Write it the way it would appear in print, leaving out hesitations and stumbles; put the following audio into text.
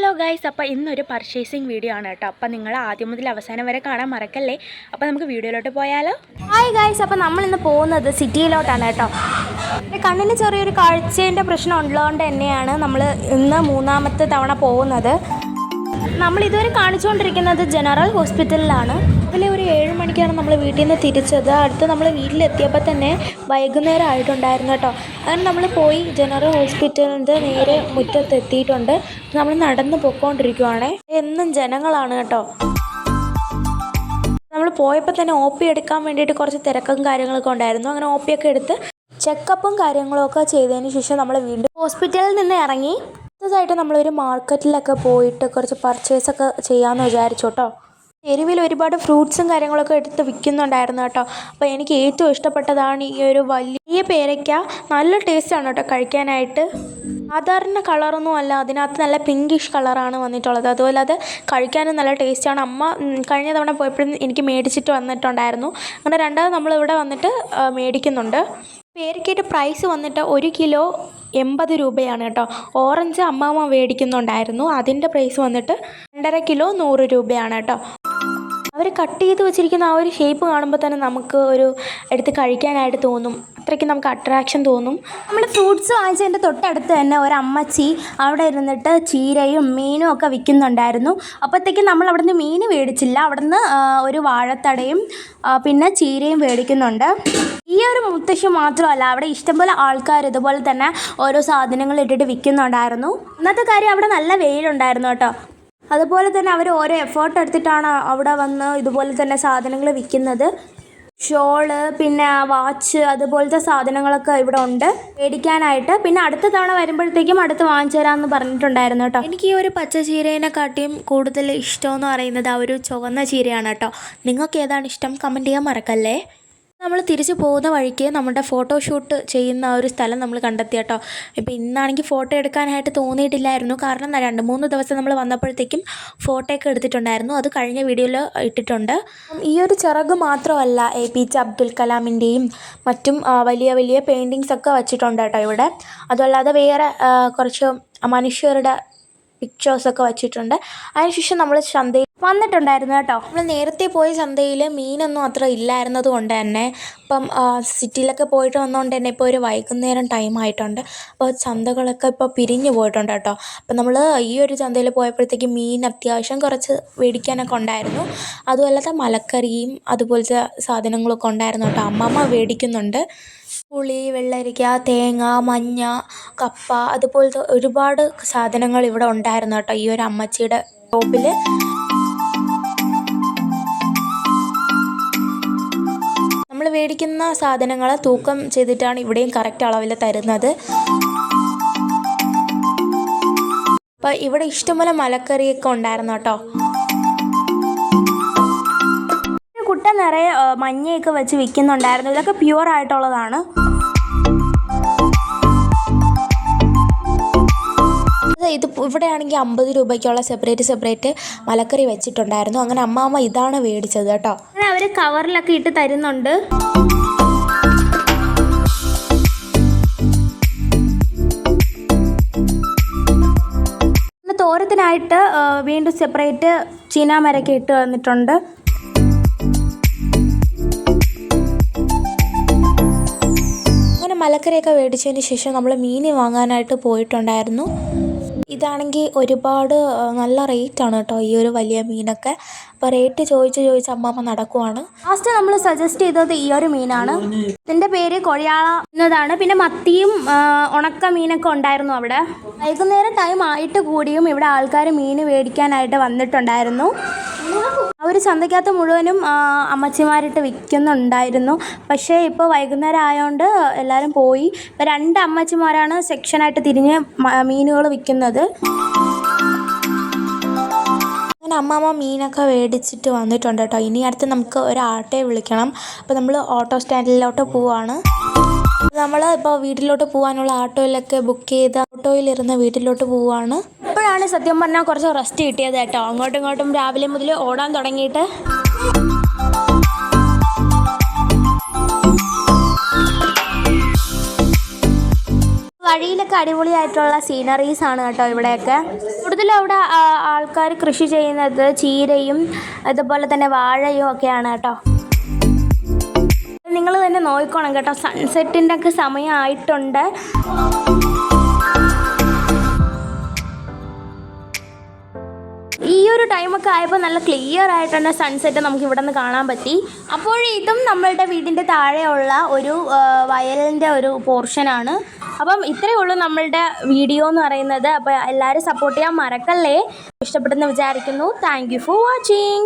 Hello guys, അപ്പോൾ ഇന്നൊരു purchasing video ആണ് കേട്ടോ. അപ്പോൾ നിങ്ങൾ ആദ്യം മുതൽ അവസാനം വരെ കാണാൻ മറക്കല്ലേ. അപ്പോൾ നമുക്ക് വീഡിയോയിലോട്ട് പോയാലോ. ഹായ് ഗൈസ്, അപ്പോൾ നമ്മളിന്ന് പോകുന്നത് സിറ്റിയിലോട്ടാണ് കേട്ടോ. കണ്ണിന് ചെറിയൊരു കാഴ്ചേൻ്റെ പ്രശ്നം ഉള്ളതുകൊണ്ട് തന്നെയാണ് നമ്മൾ ഇന്ന് മൂന്നാമത്തെ തവണ പോകുന്നത്. നമ്മളിതുവരെ കാണിച്ചുകൊണ്ടിരിക്കുന്നത് ജനറൽ ഹോസ്പിറ്റലിലാണ്. അതിലെ ഒരു 7 മണിക്കാണ് നമ്മൾ വീട്ടിൽ നിന്ന് തിരിച്ചത്. അടുത്ത് നമ്മൾ വീട്ടിലെത്തിയപ്പോൾ തന്നെ വൈകുന്നേരം ആയിട്ടുണ്ടായിരുന്നു കേട്ടോ. അങ്ങനെ നമ്മൾ പോയി ജനറൽ ഹോസ്പിറ്റലിൻ്റെ നേരെ മുറ്റത്തെത്തിയിട്ടുണ്ട്. നമ്മൾ നടന്ന് പൊയ്ക്കൊണ്ടിരിക്കുവാണേ. എന്നും ജനങ്ങളാണ് കേട്ടോ. നമ്മൾ പോയപ്പോൾ തന്നെ OP എടുക്കാൻ വേണ്ടിയിട്ട് കുറച്ച് തിരക്കും കാര്യങ്ങളൊക്കെ ഉണ്ടായിരുന്നു. അങ്ങനെ OP ഒക്കെ എടുത്ത് ചെക്കപ്പും കാര്യങ്ങളൊക്കെ ചെയ്തതിന് ശേഷം നമ്മൾ വീണ്ടും ഹോസ്പിറ്റലിൽ നിന്ന് ഇറങ്ങി അടുത്തതായിട്ട് നമ്മളൊരു മാർക്കറ്റിലൊക്കെ പോയിട്ട് കുറച്ച് പർച്ചേസൊക്കെ ചെയ്യാമെന്ന് വിചാരിച്ചു കേട്ടോ. തെരുവിൽ ഒരുപാട് ഫ്രൂട്ട്സും കാര്യങ്ങളൊക്കെ എടുത്ത് വിൽക്കുന്നുണ്ടായിരുന്നു കേട്ടോ. അപ്പോൾ എനിക്ക് ഏറ്റവും ഇഷ്ടപ്പെട്ടതാണ് ഈ ഒരു വലിയ പേരയ്ക്ക. നല്ല ടേസ്റ്റാണ് കേട്ടോ കഴിക്കാനായിട്ട്. സാധാരണ കളറൊന്നും അല്ല, അതിനകത്ത് നല്ല പിങ്കിഷ് കളറാണ് വന്നിട്ടുള്ളത്. അതുപോലെ അത് കഴിക്കാനും നല്ല ടേസ്റ്റാണ്. അമ്മ കഴിഞ്ഞ തവണ പോയപ്പോഴും എനിക്ക് മേടിച്ചിട്ട് വന്നിട്ടുണ്ടായിരുന്നു. അങ്ങനെ രണ്ടാമത് നമ്മളിവിടെ വന്നിട്ട് മേടിക്കുന്നുണ്ട്. പേരയ്ക്കയുടെ പ്രൈസ് വന്നിട്ട് 1 കിലോ 80 രൂപയാണ് കേട്ടോ. ഓറഞ്ച് അമ്മാമ്മ മേടിക്കുന്നുണ്ടായിരുന്നു, അതിൻ്റെ പ്രൈസ് വന്നിട്ട് 2.5 കിലോ 100 രൂപയാണ് കേട്ടോ. അവർ കട്ട് ചെയ്ത് വെച്ചിരിക്കുന്ന ആ ഒരു ഷേപ്പ് കാണുമ്പോൾ തന്നെ നമുക്ക് ഒരു എടുത്ത് കഴിക്കാനായിട്ട് തോന്നും. അത്രയ്ക്ക് നമുക്ക് അട്രാക്ഷൻ തോന്നും. നമ്മൾ ഫ്രൂട്ട്സ് വാങ്ങിച്ചതിൻ്റെ തൊട്ടടുത്ത് തന്നെ ഒരമ്മച്ചി അവിടെ ഇരുന്നിട്ട് ചീരയും മീനും ഒക്കെ വിൽക്കുന്നുണ്ടായിരുന്നു. അപ്പോഴത്തേക്കും നമ്മൾ അവിടെ നിന്ന് മീൻ മേടിച്ചില്ല. അവിടെ നിന്ന് ഒരു വാഴത്തടയും പിന്നെ ചീരയും മേടിക്കുന്നുണ്ട്. ഈ ഒരു മുത്തശ്ശി മാത്രമല്ല, അവിടെ ഇഷ്ടംപോലെ ആൾക്കാർ ഇതുപോലെ തന്നെ ഓരോ സാധനങ്ങൾ ഇട്ടിട്ട് വിൽക്കുന്നുണ്ടായിരുന്നു. ഇന്നത്തെ കാര്യം അവിടെ നല്ല വെയിലുണ്ടായിരുന്നു കേട്ടോ. അതുപോലെ തന്നെ അവർ ഓരോ എഫേർട്ട് എടുത്തിട്ടാണ് അവിടെ വന്ന് ഇതുപോലെ തന്നെ സാധനങ്ങൾ വിൽക്കുന്നത്. ഷോള് പിന്നെ വാച്ച് അതുപോലത്തെ സാധനങ്ങളൊക്കെ ഇവിടെ ഉണ്ട് മേടിക്കാനായിട്ട്. പിന്നെ അടുത്ത തവണ വരുമ്പോഴത്തേക്കും അടുത്ത് വാങ്ങിച്ചു തരാമെന്ന് പറഞ്ഞിട്ടുണ്ടായിരുന്നു കേട്ടോ. എനിക്ക് ഈ ഒരു പച്ച ചീരേനെക്കാട്ടിയും കൂടുതൽ ഇഷ്ടമെന്ന് പറയുന്നത് ആ ഒരു ചുവന്ന ചീരയാണ് കേട്ടോ. നിങ്ങൾക്ക് ഏതാണ് ഇഷ്ടം? കമൻറ്റ് ചെയ്യാൻ മറക്കല്ലേ. നമ്മൾ തിരിച്ച് പോകുന്ന വഴിക്ക് നമ്മുടെ ഫോട്ടോഷൂട്ട് ചെയ്യുന്ന ഒരു സ്ഥലം നമ്മൾ കണ്ടെത്തി കേട്ടോ. ഇപ്പോൾ ഇന്നാണെങ്കിൽ ഫോട്ടോ എടുക്കാനായിട്ട് തോന്നിയിട്ടില്ലായിരുന്നു. കാരണം 2-3 ദിവസം നമ്മൾ വന്നപ്പോഴത്തേക്കും ഫോട്ടോ ഒക്കെ എടുത്തിട്ടുണ്ടായിരുന്നു. അത് കഴിഞ്ഞ വീഡിയോയിൽ ഇട്ടിട്ടുണ്ട്. ഈ ഒരു ചിറക് മാത്രമല്ല, APJ അബ്ദുൽ കലാമിൻ്റെയും മറ്റും വലിയ വലിയ പെയിൻറ്റിങ്സ് ഒക്കെ വച്ചിട്ടുണ്ട് കേട്ടോ ഇവിടെ. അതല്ലാതെ വേറെ കുറച്ച് മനുഷ്യരുടെ പിക്ചേഴ്സൊക്കെ വച്ചിട്ടുണ്ട്. അതിനുശേഷം നമ്മൾ ചന്തയിൽ വന്നിട്ടുണ്ടായിരുന്നു കേട്ടോ. നമ്മൾ നേരത്തെ പോയ ചന്തയിൽ മീനൊന്നും അത്ര ഇല്ലായിരുന്നത് കൊണ്ട് തന്നെ ഇപ്പം സിറ്റിയിലൊക്കെ പോയിട്ട് വന്നതുകൊണ്ട് തന്നെ ഇപ്പോൾ ഒരു വൈകുന്നേരം ടൈം ആയിട്ടുണ്ട്. അപ്പോൾ ചന്തകളൊക്കെ ഇപ്പോൾ പിരിഞ്ഞു പോയിട്ടുണ്ട് കേട്ടോ. അപ്പം നമ്മൾ ഈ ഒരു ചന്തയിൽ പോയപ്പോഴത്തേക്ക് മീൻ അത്യാവശ്യം കുറച്ച് മേടിക്കാനൊക്കെ ഉണ്ടായിരുന്നു. അതുമല്ലാതെ മലക്കറിയും അതുപോലത്തെ സാധനങ്ങളൊക്കെ ഉണ്ടായിരുന്നു കേട്ടോ. അമ്മമ്മ മേടിക്കുന്നുണ്ട്. പുളി, വെള്ളരിക്ക, തേങ്ങ, മഞ്ഞ, കപ്പ അതുപോലത്തെ ഒരുപാട് സാധനങ്ങൾ ഇവിടെ ഉണ്ടായിരുന്നു കേട്ടോ ഈ ഒരു അമ്മച്ചിയുടെ ഷോപ്പിൽ. നമ്മൾ മേടിക്കുന്ന സാധനങ്ങൾ തൂക്കം ചെയ്തിട്ടാണ് ഇവിടെയും കറക്റ്റ് അളവിൽ തരുന്നത്. അപ്പോൾ ഇവിടെ ഇഷ്ടംപോലെ മലക്കറിയൊക്കെ ഉണ്ടായിരുന്നു കേട്ടോ. കുട്ട നിറയെ മഞ്ഞയൊക്കെ വെച്ച് വിൽക്കുന്നുണ്ടായിരുന്നു. ഇതൊക്കെ പ്യുവർ ആയിട്ടുള്ളതാണ്. ഇത് ഇവിടെ ആണെങ്കിൽ 50 രൂപയ്ക്കുള്ള സെപ്പറേറ്റ് മലക്കറി വെച്ചിട്ടുണ്ടായിരുന്നു. അങ്ങനെ അമ്മാമ്മ ഇതാണ് മേടിച്ചത് കേട്ടോ. അങ്ങനെ അവർ കവറിലൊക്കെ ഇട്ട് തരുന്നുണ്ട്. തോരത്തിനായിട്ട് വീണ്ടും സെപ്പറേറ്റ് ചീനാമരയൊക്കെ ഇട്ട് വന്നിട്ടുണ്ട്. മലക്കറിയൊക്കെ മേടിച്ചതിന് ശേഷം നമ്മൾ മീൻ വാങ്ങാനായിട്ട് പോയിട്ടുണ്ടായിരുന്നു. ഇതാണെങ്കിൽ ഒരുപാട് നല്ല റേറ്റാണ് കേട്ടോ ഈ ഒരു വലിയ മീനൊക്കെ. അപ്പോൾ റേറ്റ് ചോദിച്ച് അമ്മാമ്മ നടക്കുവാണ്. ലാസ്റ്റ് നമ്മൾ സജസ്റ്റ് ചെയ്തത് ഈ ഒരു മീനാണ്. ഇതിൻ്റെ പേര് കൊഴിയാള എന്നതാണ്. പിന്നെ മത്തിയും ഉണക്ക മീനൊക്കെ ഉണ്ടായിരുന്നു അവിടെ. വൈകുന്നേരം ടൈം ആയിട്ട് കൂടിയും ഇവിടെ ആൾക്കാർ മീൻ മേടിക്കാനായിട്ട് വന്നിട്ടുണ്ടായിരുന്നു. ആ ഒരു ചന്തയ്ക്കകത്ത് മുഴുവനും അമ്മച്ചിമാരിട്ട് വിൽക്കുന്നുണ്ടായിരുന്നു. പക്ഷേ ഇപ്പോൾ വൈകുന്നേരം ആയതുകൊണ്ട് എല്ലാവരും പോയി. ഇപ്പോൾ 2 അമ്മച്ചിമാരാണ് സെക്ഷനായിട്ട് തിരിഞ്ഞ് മീനുകൾ വിൽക്കുന്നത്. അങ്ങനെ അമ്മാമ്മ മീനൊക്കെ മേടിച്ചിട്ട് വന്നിട്ടുണ്ട് കേട്ടോ. ഇനി അടുത്ത് നമുക്ക് ഒരു ആട്ടോയെ വിളിക്കണം. അപ്പോൾ നമ്മൾ ഓട്ടോ സ്റ്റാൻഡിലോട്ട് പോവാണ്. നമ്മൾ ഇപ്പോൾ വീട്ടിലോട്ട് പോകാനുള്ള ആട്ടോയിലൊക്കെ ബുക്ക് ചെയ്ത് ഓട്ടോയിലിരുന്ന് വീട്ടിലോട്ട് പോവുകയാണ്. ഇപ്പോഴാണ് സത്യം പറഞ്ഞാൽ കുറച്ച് റെസ്റ്റ് കിട്ടിയത് കേട്ടോ. അങ്ങോട്ടും ഇങ്ങോട്ടും രാവിലെ മുതൽ ഓടാൻ തുടങ്ങിയിട്ട്. വഴി വഴിയിലൊക്കെ അടിപൊളിയായിട്ടുള്ള സീനറീസ് ആണ് കേട്ടോ ഇവിടെയൊക്കെ. കൂടുതലും അവിടെ ആൾക്കാർ കൃഷി ചെയ്യുന്നത് ചീരയും അതുപോലെ തന്നെ വാഴയും ഒക്കെയാണ് കേട്ടോ. നിങ്ങൾ തന്നെ നോക്കിക്കോണം കേട്ടോ, സൺസെറ്റിൻ്റെ ഒക്കെ സമയമായിട്ടുണ്ട്. ഈ ഒരു ടൈമൊക്കെ ആയപ്പോൾ നല്ല ക്ലിയർ ആയിട്ട് തന്നെ സൺസെറ്റ് നമുക്ക് ഇവിടെ നിന്ന് കാണാൻ പറ്റി. അപ്പോൾ ഇതും നമ്മളുടെ വീടിൻ്റെ താഴെയുള്ള ഒരു വയലിൻ്റെ ഒരു പോർഷനാണ്. അപ്പം ഇത്രയേ ഉള്ളൂ നമ്മളുടെ വീഡിയോ എന്ന് പറയുന്നത്. അപ്പോൾ എല്ലാവരും സപ്പോർട്ട് ചെയ്യാൻ മറക്കല്ലേ. ഇഷ്ടപ്പെട്ടെന്ന് വിചാരിക്കുന്നു. Thank you for watching.